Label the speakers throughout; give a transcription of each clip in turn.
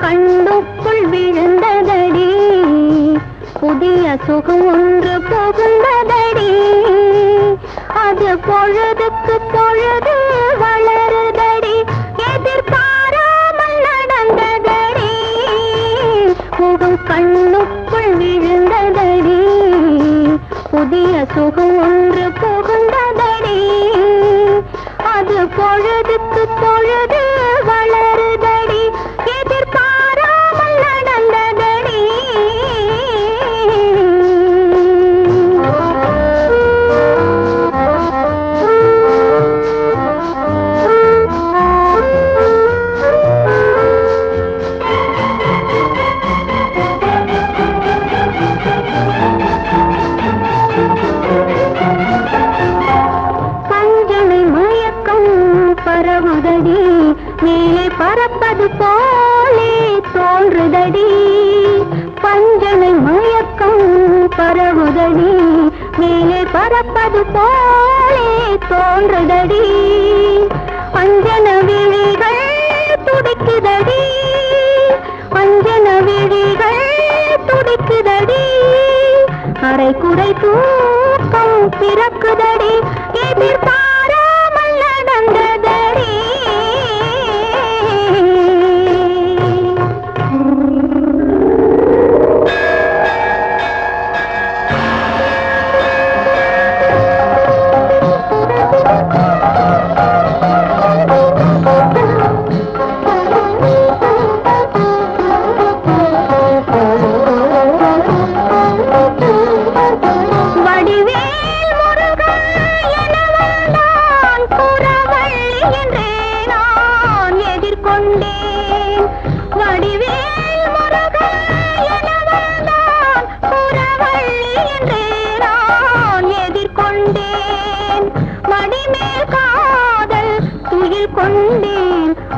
Speaker 1: கண்ணுக்குள் விழுந்ததடி, புதிய சுகம் ஒன்று புகுந்ததடி. அது பொழுதுக்கு பொழுது வளருதடி, எதிர்பாராமல் நடந்ததடி. முகம் கண்ணுக்குள் விழுந்ததடி, புதிய சுகம் ஒன்று புகுந்ததடி. அது பொழுதுக்கு பொழுது வளருதடி, எதிர்பாராமல் நடந்ததடி. பரவுதடி, மேலே பறப்பது போலே தோன்றுதடி. பஞ்சனை மயக்கம் பரவுதடி, மேலே பறப்பது போலே தோன்றுதடி. அஞ்சன விழிகள் துடிக்குதடி, அஞ்சன விழிகள் துடிக்குதடி. அரை குறை தூக்கம் பிறக்குதடி, எதிர்பாராமல் நடந்ததடி.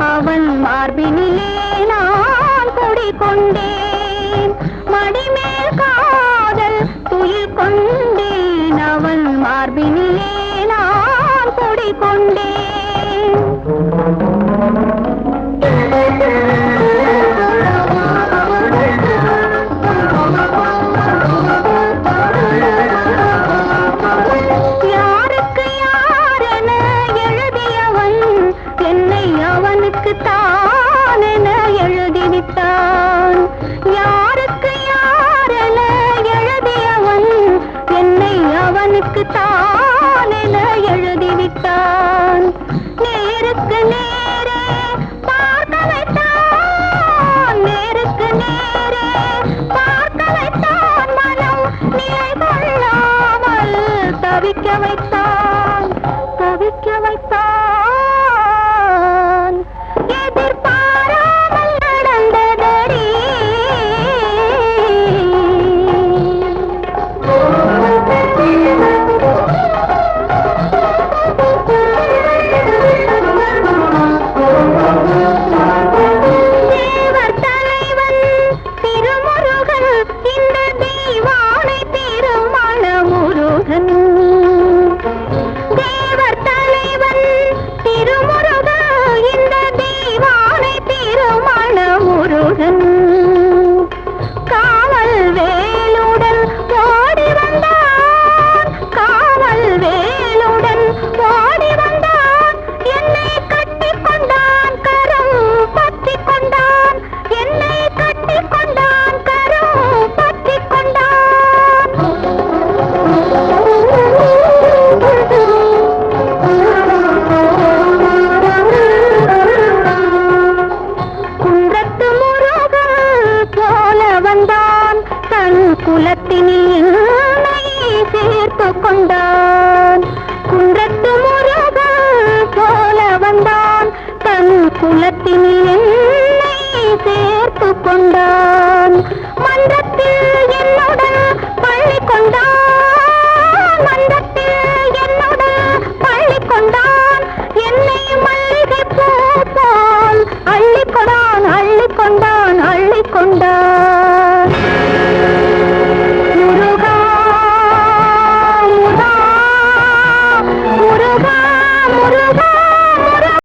Speaker 1: அவன் மார்பினிலே நான் குடிக்கொண்டேன், மடிமேல் காதல் துயில் கொண்டேன். அவன் மார்பினிலே நான் குடிக்கொண்டேன். யாருக்கு யாரென எழுதியவன் என்னை அவனுக்கு தானென எழுதிவிட்டான். யாருக்கு யாரென எழுதியவன் என்னை அவனுக்கு தானென எழுதிவிட்டான். நேருக்கு நேரே பார்க்க வைத்தான், நேருக்கு நேரே பார்க்க வைத்தான். மனம் நிலை கொள்ளாமல் தவிக்க வைத்தான், தவிக்க வைத்தான். எதிர்பாராமல் நடந்ததடி. தேவர் தலைவன் திருமுருகன், இந்த தெய்வானை திருமண முருகன். தேவர் தலைவன் திருமுருகன், இந்த தெய்வானை திருமண முருகன். காவல் வேலுடன் ஓடி வந்தான், காவல் வேலுடன் ஓடி வந்தான். என்னை கட்டிக் கொண்டான், கரம் பற்றிக் கொண்டான். என்னை கட்டிக் கொண்டான், கரம் பற்றிக் கொண்டான். குன்றத்து முருகன் போல வந்தான், தன் குலத்தினில் என்னை சேர்த்து கொண்டான். குன்றத்து முருகன் போல வந்தான், தன் குலத்தினில் என்னை சேர்த்து கொண்டான்.